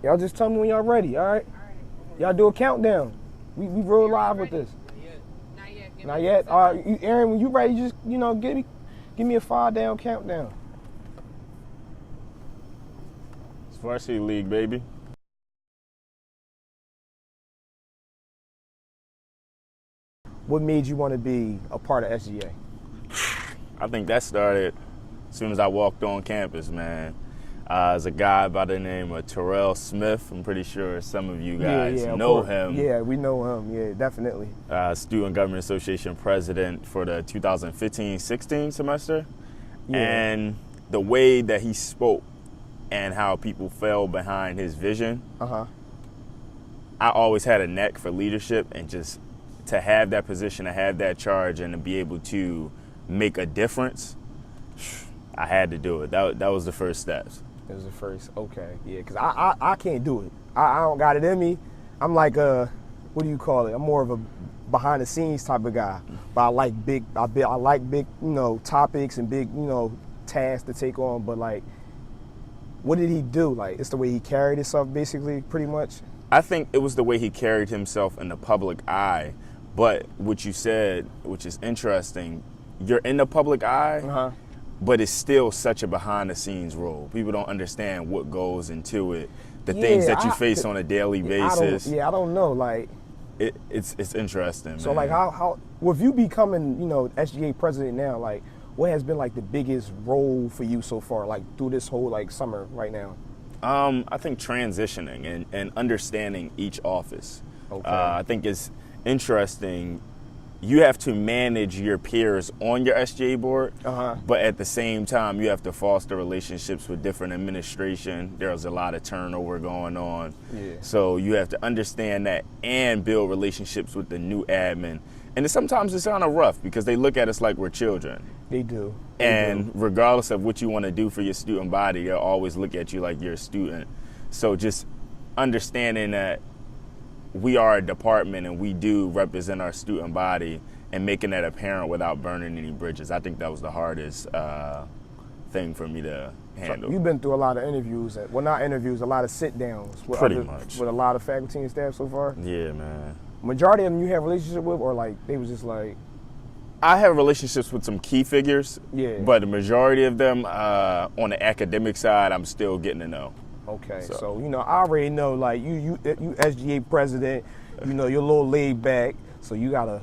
Y'all just tell me when y'all ready, all right? Y'all do a countdown. We real live with this. Not yet. All right, Aaron, when you ready, just give me a 5-down countdown. It's Varsity League, baby. What made you want to be a part of SGA? I think that started as soon as I walked on campus, man. As a guy by the name of Terrell Smith. I'm pretty sure some of you guys know him. Yeah, we know him. Yeah, definitely. Student Government Association president for the 2015-16 semester. Yeah. And the way that he spoke and how people fell behind his vision, I always had a knack for leadership, and just to have that position, to have that charge, and to be able to make a difference, I had to do it. That was the first steps. It was the first, okay, yeah, because I can't do it. I don't got it in me. I'm like what do you call it? I'm more of a behind the scenes type of guy. But I like big, topics and big, tasks to take on. But like, what did he do? Like, it's the way he carried himself, basically, pretty much. I think it was the way he carried himself in the public eye. But what you said, which is interesting, you're in the public eye. But it's still such a behind-the-scenes role. People don't understand what goes into it, the things that you face on a daily basis. I don't know. Like, it's interesting. So, man. like, how with you becoming, SGA president now, like, what has been like the biggest role for you so far, like through this whole like summer right now? I think transitioning and understanding each office. Okay. I think it's interesting. You have to manage your peers on your SGA board, but at the same time, you have to foster relationships with different administration. There's a lot of turnover going on. Yeah. So you have to understand that and build relationships with the new admin. And sometimes it's kind of rough because they look at us like we're children. They do. Regardless of what you want to do for your student body, they'll always look at you like you're a student. So just understanding that we are a department and we do represent our student body, and making that apparent without burning any bridges. I think that was the hardest thing for me to handle. So you've been through a lot of interviews, well, not interviews, a lot of sit-downs with with a lot of faculty and staff so far? Yeah, man. Majority of them you have a relationship with, or like they was just like? I have relationships with some key figures, but the majority of them on the academic side, I'm still getting to know. Okay, so I already know, like you SGA president, you're a little laid back, so you gotta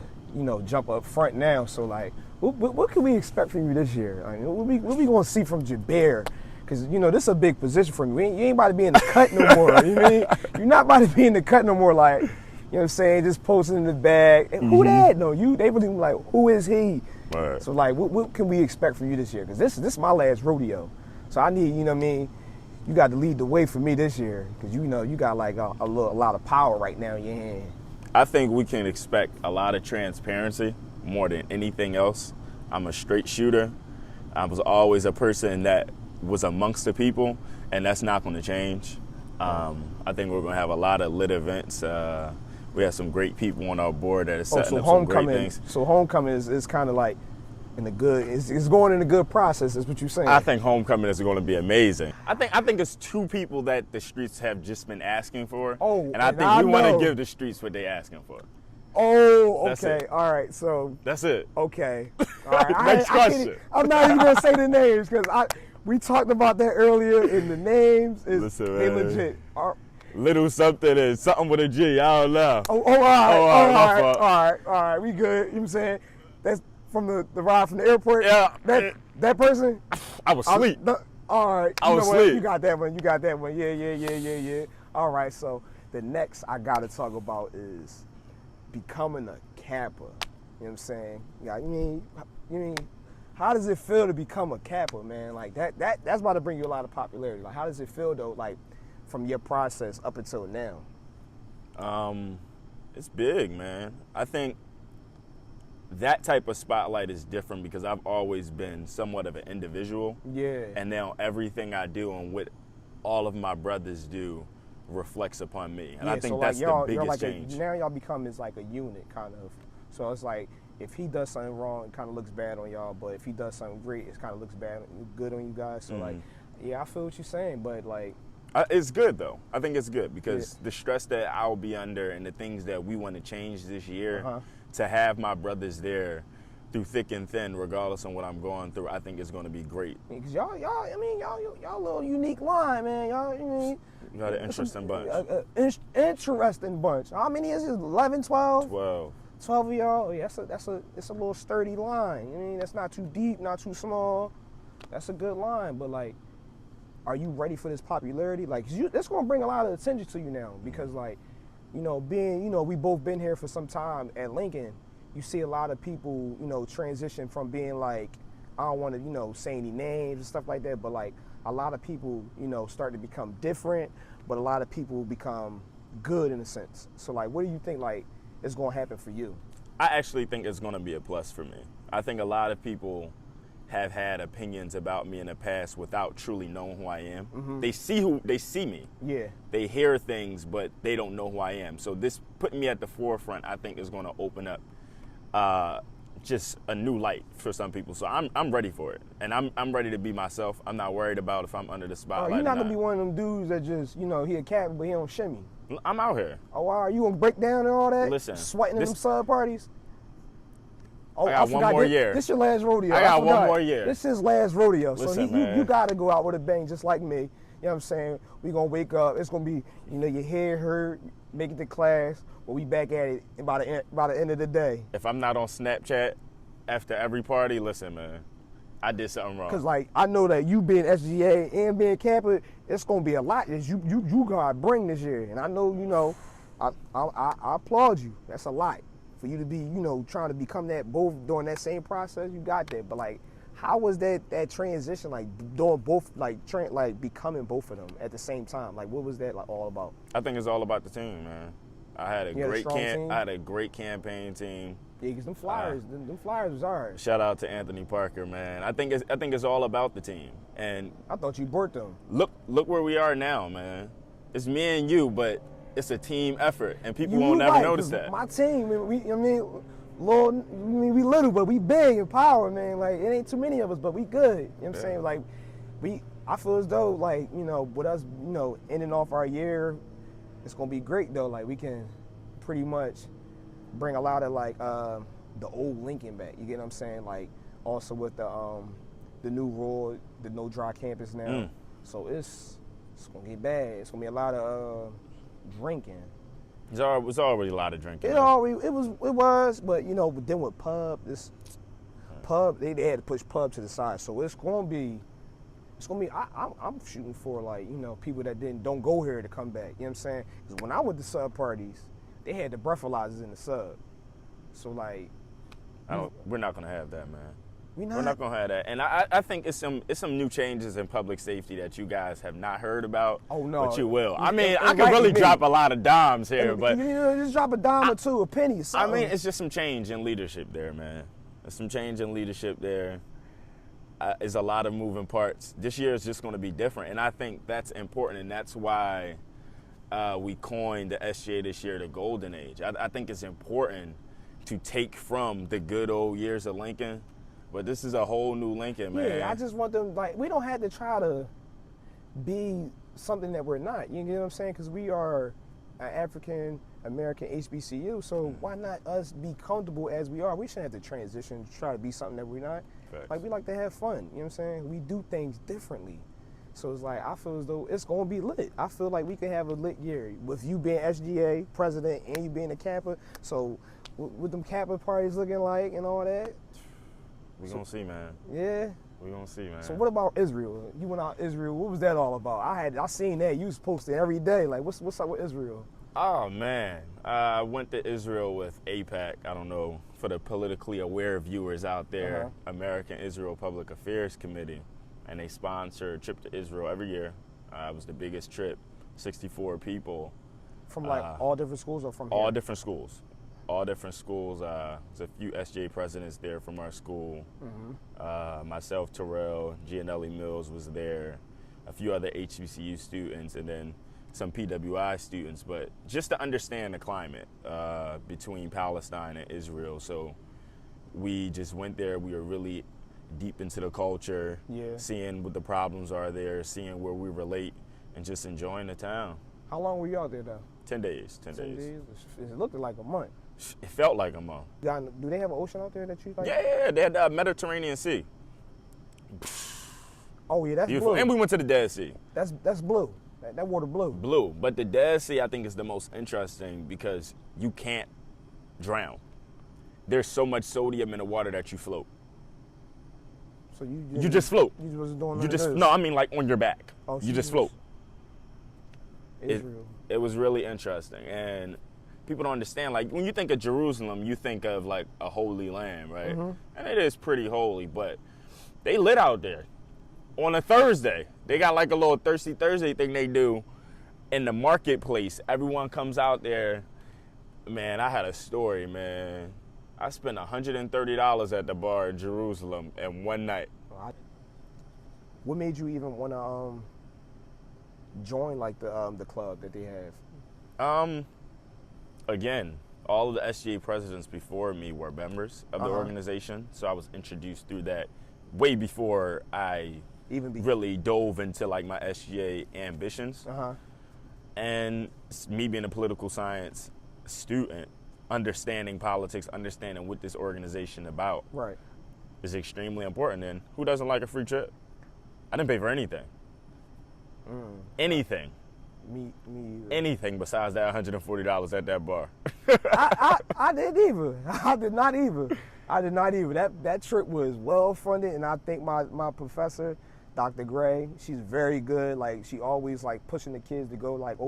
jump up front now. So like, what can we expect from you this year? I mean, what we gonna see from Jabir? Because this is a big position for you. You ain't about to be in the cut no more. You know what I mean? You're not about to be in the cut no more. Like, you know what I'm saying? Just posting in the bag. And who that? No, they really like, who is he? Right. So like, what can we expect from you this year? Because this is my last rodeo. So I need, you got to lead the way for me this year, because you got like a lot of power right now in your hand. I think we can expect a lot of transparency more than anything else. I'm a straight shooter. I was always a person that was amongst the people, and that's not going to change. I think we're going to have a lot of lit events. We have some great people on our board that are setting up some great things. So homecoming is kind of like it's going in a good process, is what you're saying. I think homecoming is going to be amazing. I think it's two people that the streets have just been asking for. Oh, and I think we want to give the streets what they're asking for. Oh, okay. All right. So that's it. Okay. All right. Next question. I'm not even gonna say the names because we talked about that earlier, and the names they legit. Little something and something with a G. I don't know. All right. We good. You know what I'm saying? That's from the ride from the airport. Yeah. That person. I was asleep. All right. I was asleep. You got that one. Yeah. All right. So the next I gotta talk about is becoming a Kappa. You know what I'm saying? Yeah. You mean, how does it feel to become a Kappa, man? Like that's about to bring you a lot of popularity. Like, how does it feel though? Like, from your process up until now? It's big, man. I think that type of spotlight is different because I've always been somewhat of an individual. Yeah. And now everything I do and what all of my brothers do reflects upon me. And I think that's the biggest change. Now y'all become like a unit, kind of. So it's like, if he does something wrong, it kind of looks bad on y'all. But if he does something great, it kind of looks good on you guys. So like, yeah, I feel what you're saying. But like, It's good, though. I think it's good because the stress that I'll be under and the things that we want to change this year, to have my brothers there through thick and thin, regardless of what I'm going through, I think it's going to be great. Because y'all a little unique line, man. You got an interesting bunch. Interesting bunch. How many is it? 11, 12? 12 of y'all. Yeah, it's a little sturdy line. I mean, that's not too deep, not too small. That's a good line, but like, are you ready for this popularity? Like, that's gonna bring a lot of attention to you now because, like, we both been here for some time at Lincoln. You see a lot of people, transition from being like, I don't want to, say any names and stuff like that, but like a lot of people, start to become different, but a lot of people become good in a sense. So like, what do you think like is gonna happen for you? I actually think it's gonna be a plus for me. I think a lot of people have had opinions about me in the past without truly knowing who I am. Mm-hmm. They see me. Yeah. They hear things, but they don't know who I am. So this putting me at the forefront, I think, is going to open up just a new light for some people. So I'm ready for it, and I'm ready to be myself. I'm not worried about if I'm under the spotlight. You're not gonna be one of them dudes that just he a captain but he don't shimmy. I'm out here. Oh, wow. Are you gonna break down and all that? Listen, sweating in them sub parties. Oh, I got one more year. This your last rodeo. I got one more year. This is his last rodeo. Listen, so you got to go out with a bang just like me. You know what I'm saying? We going to wake up. It's going to be, your head hurt, make it to class, but we back at it by the end of the day. If I'm not on Snapchat after every party, listen, man, I did something wrong. Because, like, I know that you being SGA and being Kappa, it's going to be a lot that you got to bring this year. And I know, I applaud you. That's a lot. For you to be, trying to become that both during that same process, you got that. But like, how was that transition like doing both, like becoming both of them at the same time? Like, what was that like all about? I think it's all about the team, man. I had a great campaign team. Yeah, because them Flyers was ours. Shout out to Anthony Parker, man. I think it's all about the team. And I thought you birthed them. Look where we are now, man. It's me and you, but it's a team effort, and people won't never notice that. My team, we little, but we big in power, man. Like, it ain't too many of us, but we good. You know what I'm saying? Like, I feel as though, like, with us, ending off our year, it's going to be great, though. Like, we can pretty much bring a lot of, like, the old Lincoln back. You get what I'm saying? Like, also with the new rule, the no dry campus now. So it's going to get bad. It's going to be a lot of drinking. It was already a lot of drinking. It was, but then with pub, they had to push pub to the side. So it's gonna be. I'm shooting for like people that don't go here to come back. You know what I'm saying? Because when I went to sub parties, they had the breathalyzers in the sub. So like, we're not gonna have that, man. We're not gonna have that, and I think it's some new changes in public safety that you guys have not heard about. Oh no, but you will. I mean, I could really drop a lot of dimes here, but just drop a dime or two, a penny. I mean, it's just some change in leadership there, man. There's some change in leadership there. There's a lot of moving parts. This year is just going to be different, and I think that's important, and that's why we coined the SGA this year the Golden Age. I think it's important to take from the good old years of Lincoln. But this is a whole new Lincoln, man. Yeah, I just want them, like, we don't have to try to be something that we're not. You get what I'm saying? Because we are an African-American HBCU, so why not us be comfortable as we are? We shouldn't have to transition to try to be something that we're not. Facts. Like, we like to have fun, you know what I'm saying? We do things differently. So it's like, I feel as though it's going to be lit. I feel like we can have a lit year with you being SGA president and you being a Kappa. So with them Kappa parties looking like and all that, we're going to see, man. Yeah. We're going to see, man. So what about Israel? You went out Israel. What was that all about? I seen that. You was posting every day. Like, what's up with Israel? Oh, man. I went to Israel with APAC. I don't know, for the politically aware viewers out there, American Israel Public Affairs Committee. And they sponsor a trip to Israel every year. It was the biggest trip, 64 people. From like all different schools or from here? All different schools. All different schools. There's a few SJ presidents there from our school. Myself, Terrell, Gianelli Mills was there. A few other HBCU students, and then some PWI students. But just to understand the climate between Palestine and Israel. So we just went there. We were really deep into the culture, seeing what the problems are there, seeing where we relate and just enjoying the town. How long were you out there though? 10 days. 10 days. It looked like a month. It felt like a month. Do they have an ocean out there that you like? Yeah. They had the Mediterranean Sea. Oh yeah, that's beautiful. blue. And we went to the Dead Sea. That's blue. That water blue. Blue. But the Dead Sea, I think, is the most interesting because you can't drown. There's so much sodium in the water that you float. So you just float. You wasn't doing you just this. No, I mean like on your back. Oh, you just float. Israel. It was really interesting, and people don't understand. Like when you think of Jerusalem, you think of like a holy land, right? Mm-hmm. And it is pretty holy, but they lit out there on a Thursday. They got like a little Thirsty Thursday thing they do in the marketplace. Everyone comes out there. Man, I had a story, man. I spent $130 at the bar in Jerusalem in one night. What made you even want to join like the club that they have? Again, all of the SGA presidents before me were members of the organization, so I was introduced through that way before I really dove into like my SGA ambitions. And me being a political science student, understanding politics, understanding what this organization about, right, is extremely important. And who doesn't like a free trip? I didn't pay for anything. Anything. Me either. Anything besides that $140 at that bar. I didn't either. I did not either. That trip was well funded, and I think my professor, Dr. Gray, she's very good. Like she always like pushing the kids to go like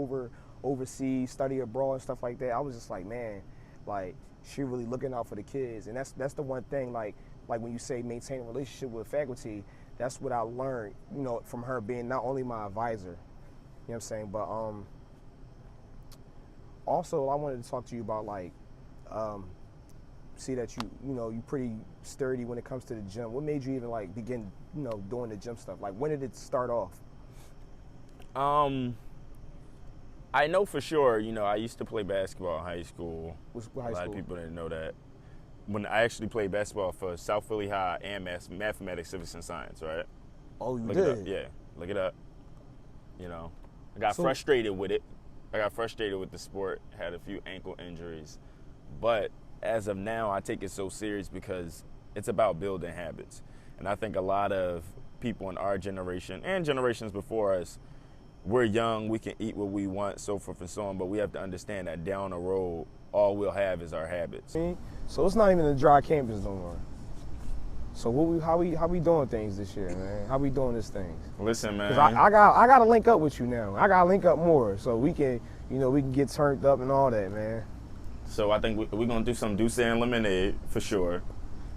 overseas, study abroad and stuff like that. I was just like, man, like she really looking out for the kids, and that's the one thing like when you say maintain a relationship with faculty, that's what I learned, from her being not only my advisor, you know what I'm saying, but also I wanted to talk to you about like see that you pretty sturdy when it comes to the gym. What made you even like begin doing the gym stuff? Like when did it start off? I know for sure, I used to play basketball in high school. What high school? A lot of people didn't know that. When I actually played basketball for South Philly High and mathematics, civics, and science, right? Oh, you look did? It up. Yeah, look it up. I got frustrated with it. I got frustrated with the sport, had a few ankle injuries. But as of now, I take it so serious because it's about building habits. And I think a lot of people in our generation and generations before us, we're young, we can eat what we want, so forth and so on, but we have to understand that down the road, all we'll have is our habits. So it's not even a dry campus no more. So how we doing things this year, man? How we doing this thing? Listen, man. 'Cause I got to link up with you now. I got to link up more so we can, we can get turned up and all that, man. So I think we're going to do some Douce and Lemonade for sure.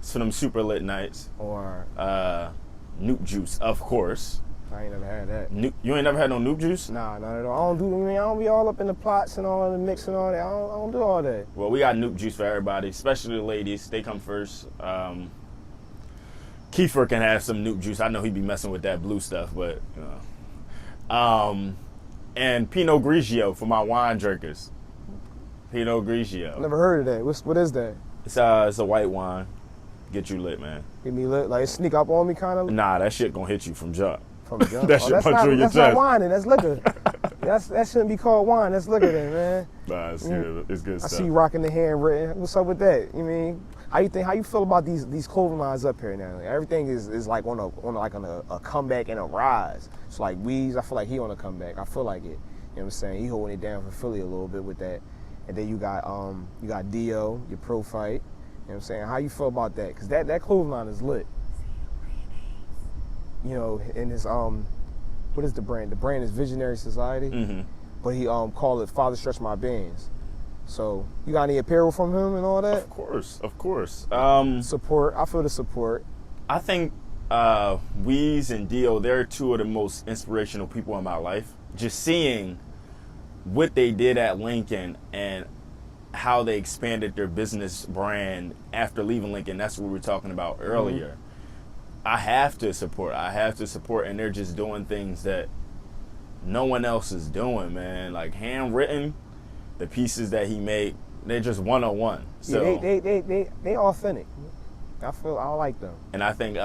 Some super lit nights. Or Nuke Juice, of course. I ain't never had that. You ain't never had no Nuke Juice? Nah, not at all. I don't be all up in the plots and all the mix and all that. I don't do all that. Well, we got Nuke Juice for everybody, especially the ladies. They come first. Kiefer can have some Nuke Juice. I know he'd be messing with that blue stuff, but and Pinot Grigio for my wine drinkers. Pinot Grigio. Never heard of that. What is that? It's a white wine. Get you lit, man. Get me lit? Like sneak up on me kind of? Nah, that shit gonna hit you from jump. From jump? That shit punch you in your chest. That's not wine, that's liquor. That shouldn't be called wine. That's liquor then, man. Nah, it's good. It's good stuff. I see you rocking the handwritten. What's up with that? How you feel about these clothing lines up here now? Like, everything is like on a comeback and a rise. It's like Weez, I feel like he on a comeback. I feel like it. You know what I'm saying? He holding it down for Philly a little bit with that. And then you got Dio, your pro fight. You know what I'm saying? How you feel about that? Because that clothing line is lit. And his what is the brand? The brand is Visionary Society. Mm-hmm. But he called it Father Stretch My Bands. So you got any apparel from him and all that? Of course. Support. I feel the support. I think Weez and Dio, they're two of the most inspirational people in my life. Just seeing what they did at Lincoln and how they expanded their business brand after leaving Lincoln. That's what we were talking about earlier. Mm-hmm. I have to support, and they're just doing things that no one else is doing, man. Like handwritten, the pieces that he made, they're just 101. So yeah, they authentic. I like them. And I think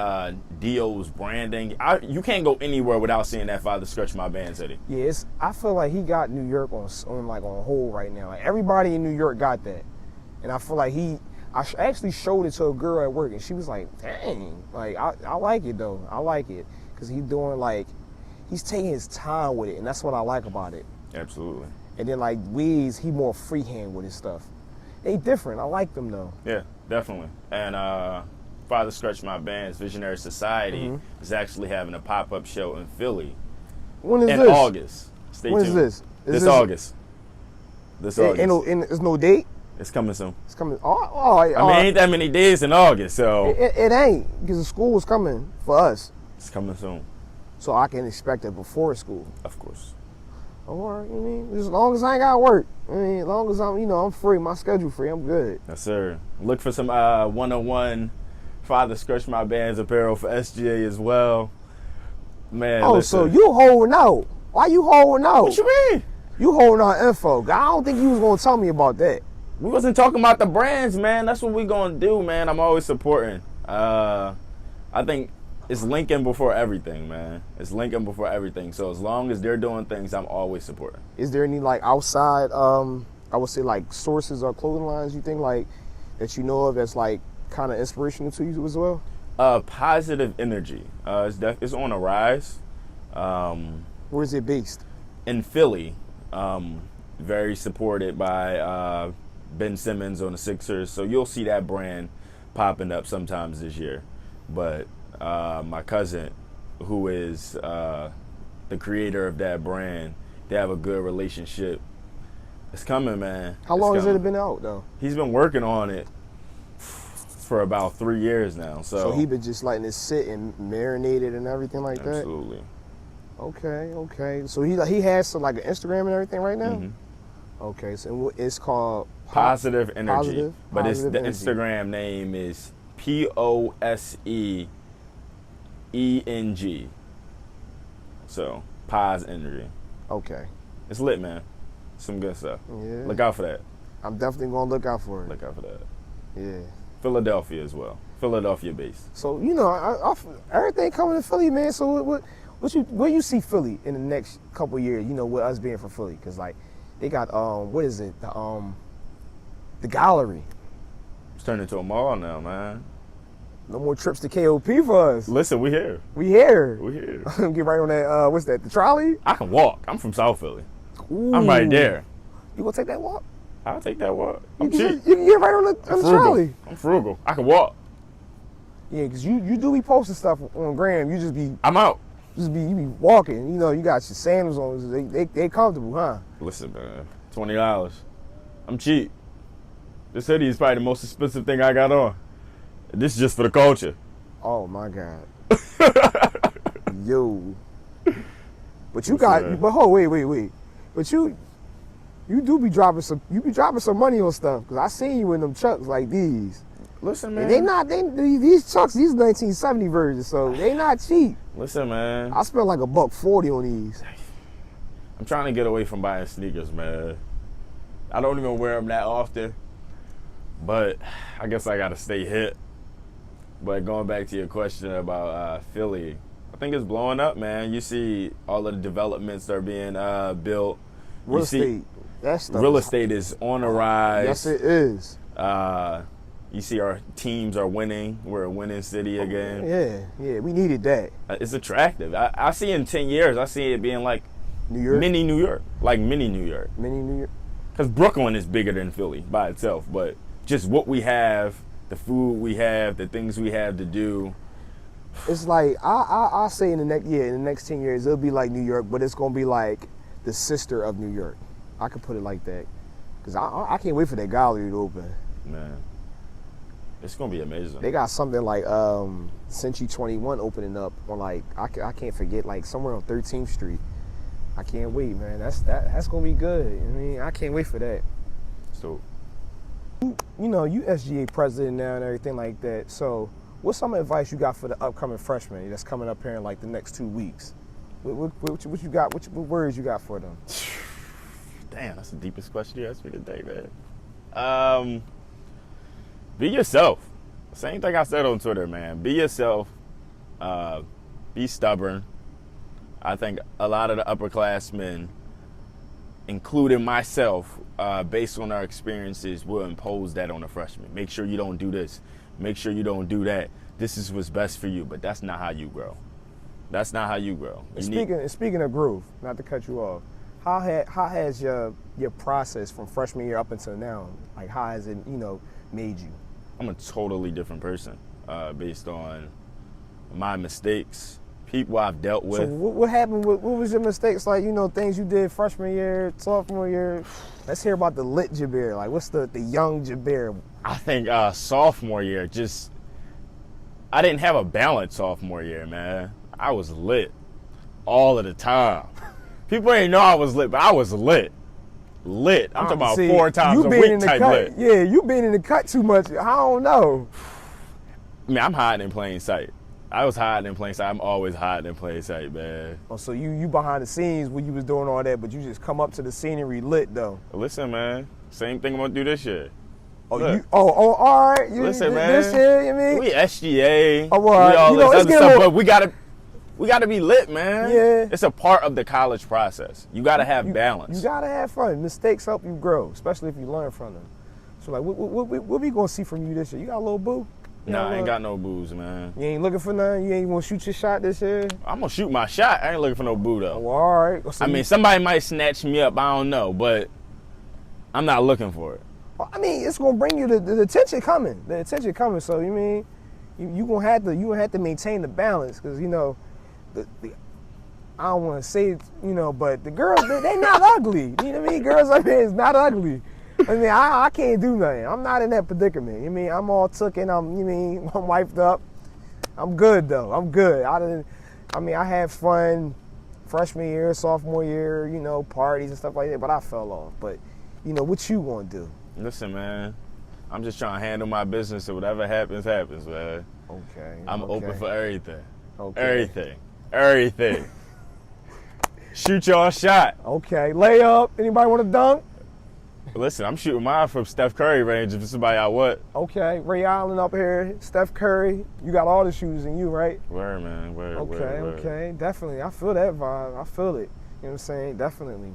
Dio's branding, you can't go anywhere without seeing that Father Stretch My Bands hoodie. Yeah, I feel like he got New York on hold right now. Like everybody in New York got that, and I feel like I actually showed it to a girl at work, and she was like, "Dang, like I like it though. I like it because he's taking his time with it, and that's what I like about it." Absolutely. And then like Wiz, he more freehand with his stuff. They different. I like them though. Yeah, definitely. And Father Stretch My Bands Visionary Society is actually having a pop-up show in Philly. When is in this? August. Stay tuned. When is this? This August. This August. There's no date? It's coming soon. It's coming. I mean, ain't that many days in August, so. It ain't, because the school is coming for us. It's coming soon. So I can expect it before school. Of course. All right, as long as I ain't got work. As long as I'm free, my schedule free, I'm good. Yes, sir. Look for some 101 Father Stretch My Bands apparel for SGA as well. Man, listen. So you holding out. Why you holding out? What you mean? You holding out info. I don't think you was going to tell me about that. We wasn't talking about the brands, man. That's what we going to do, man. I'm always supporting. I think it's Lincoln before everything, man. It's Lincoln before everything. So as long as they're doing things, I'm always supporting. Is there any like outside, I would say like sources or clothing lines you think like that you know of that's like kind of inspirational to you as well? Positive Energy. It's on a rise. Where is it based? In Philly. Very supported by Ben Simmons on the Sixers. So you'll see that brand popping up sometimes this year. But my cousin, who is the creator of that brand, they have a good relationship. It's coming, man. How long has it been out, though? He's been working on it for about 3 years now. So he been just letting it sit and marinated and everything like that? Absolutely. Okay. So he has some like an Instagram and everything right now? Mm-hmm. Okay, so it's called Positive Energy. But Positive the Energy. Instagram name is POSEENG. So Pos Energy. Okay. It's lit, man. Some good stuff. Yeah. Look out for that. I'm definitely gonna look out for it. Look out for that. Yeah. Philadelphia as well. Philadelphia based. So everything coming to Philly, man. So where you see Philly in the next couple of years? With us being from Philly, because like they got what is it? The gallery. It's turned into a mall now, man. No more trips to KOP for us. Listen, we here. We here. Get right on that. What's that? The trolley? I can walk. I'm from South Philly. Ooh. I'm right there. You gonna take that walk? I'll take that walk. I'm cheap. You can get right on the trolley. I'm frugal. I can walk. Yeah, because you do be posting stuff on Gram. You just be. I'm out. You be walking. You got your sandals on. They comfortable, huh? Listen, man. $20. I'm cheap. This hoodie is probably the most expensive thing I got on. This is just for the culture. Oh my God. Yo. But you got. But wait. But you do be dropping some. You be dropping some money on stuff, because I seen you in them chucks like these. Listen, man. And these chucks. These 1970 versions, so they not cheap. Listen, man. I spent like $140 on these. I'm trying to get away from buying sneakers, man. I don't even wear them that often, but I guess I gotta stay hip. But going back to your question about Philly, I think it's blowing up, man. You see all of the developments that are being built. Real estate. That stuff. Real estate is on the rise. Yes, it is. You see our teams are winning. We're a winning city again. Yeah. We needed that. It's attractive. I see in 10 years, I see it being like New York? Mini New York. Like mini New York. Mini New York? Because Brooklyn is bigger than Philly by itself. But just what we have, the food we have, the things we have to do. It's like, I say in the next 10 years, it'll be like New York, but it's going to be like the sister of New York. I could put it like that. Because I can't wait for that gallery to open. Man, it's going to be amazing. They got something like Century 21 opening up on like, I can't forget, like somewhere on 13th Street. I can't wait, man. That's going to be good. I can't wait for that. So, you SGA president now and everything like that. So, what's some advice you got for the upcoming freshmen that's coming up here in like the next 2 weeks? What you got? What words you got for them? Damn, that's the deepest question you asked me today, man. Be yourself. Same thing I said on Twitter, man. Be yourself. Be stubborn. I think a lot of the upperclassmen, including myself, based on our experiences, will impose that on the freshmen. Make sure you don't do this. Make sure you don't do that. This is what's best for you, but that's not how you grow. That's not how you grow. Speaking of groove, not to cut you off, how has your process from freshman year up until now, like how has it, made you? I'm a totally different person based on my mistakes, people I've dealt with. So what happened? What was your mistakes like? Things you did freshman year, sophomore year. Let's hear about the lit Jabir. Like, what's the young Jabir? I think sophomore year, I didn't have a balance sophomore year, man. I was lit all of the time. People didn't know I was lit, but I was lit. Lit. I'm talking about 4 times a week type lit. Yeah, you been in the cut too much. I don't know. I mean, I'm hiding in plain sight. I was hiding in plain sight. I'm always hiding in plain sight, man. Oh, so you behind the scenes when you was doing all that, but you just come up to the scenery lit though. Listen, man. Same thing I'm gonna do this year. Oh, all right. Listen, man. This year, you mean? We SGA. Oh, well, we all this let's other get stuff, but we gotta be lit, man. Yeah. It's a part of the college process. You gotta have balance. You gotta have fun. Mistakes help you grow, especially if you learn from them. So, like, what we gonna see from you this year? You got a little boo? Nah, I ain't got no boos, man. You ain't looking for nothing? You ain't gonna shoot your shot this year? I'm gonna shoot my shot. I ain't looking for no boo, though. Oh, all right. So I mean, somebody might snatch me up. I don't know, but I'm not looking for it. I mean, it's gonna bring you the attention coming. The attention coming. So you mean you gonna have to maintain the balance because I don't want to say but the girls they not ugly. You know what I mean? Girls up here is not ugly. I mean, I can't do nothing. I'm not in that predicament. You mean I'm all tooken. I'm wiped up. I'm good though. I'm good. I have fun freshman year, sophomore year. Parties and stuff like that. But I fell off. But what you gonna do? Listen, man, I'm just trying to handle my business, so whatever happens, man. Okay. I'm open for everything. Okay. Everything. Shoot your shot. Okay. Layup. Anybody want to dunk? Listen, I'm shooting mine from Steph Curry range if somebody I what. Okay. Ray Allen up here. Steph Curry. You got all the shooters in you, right? Word, man. Word. Okay. Definitely. I feel that vibe. I feel it. You know what I'm saying? Definitely.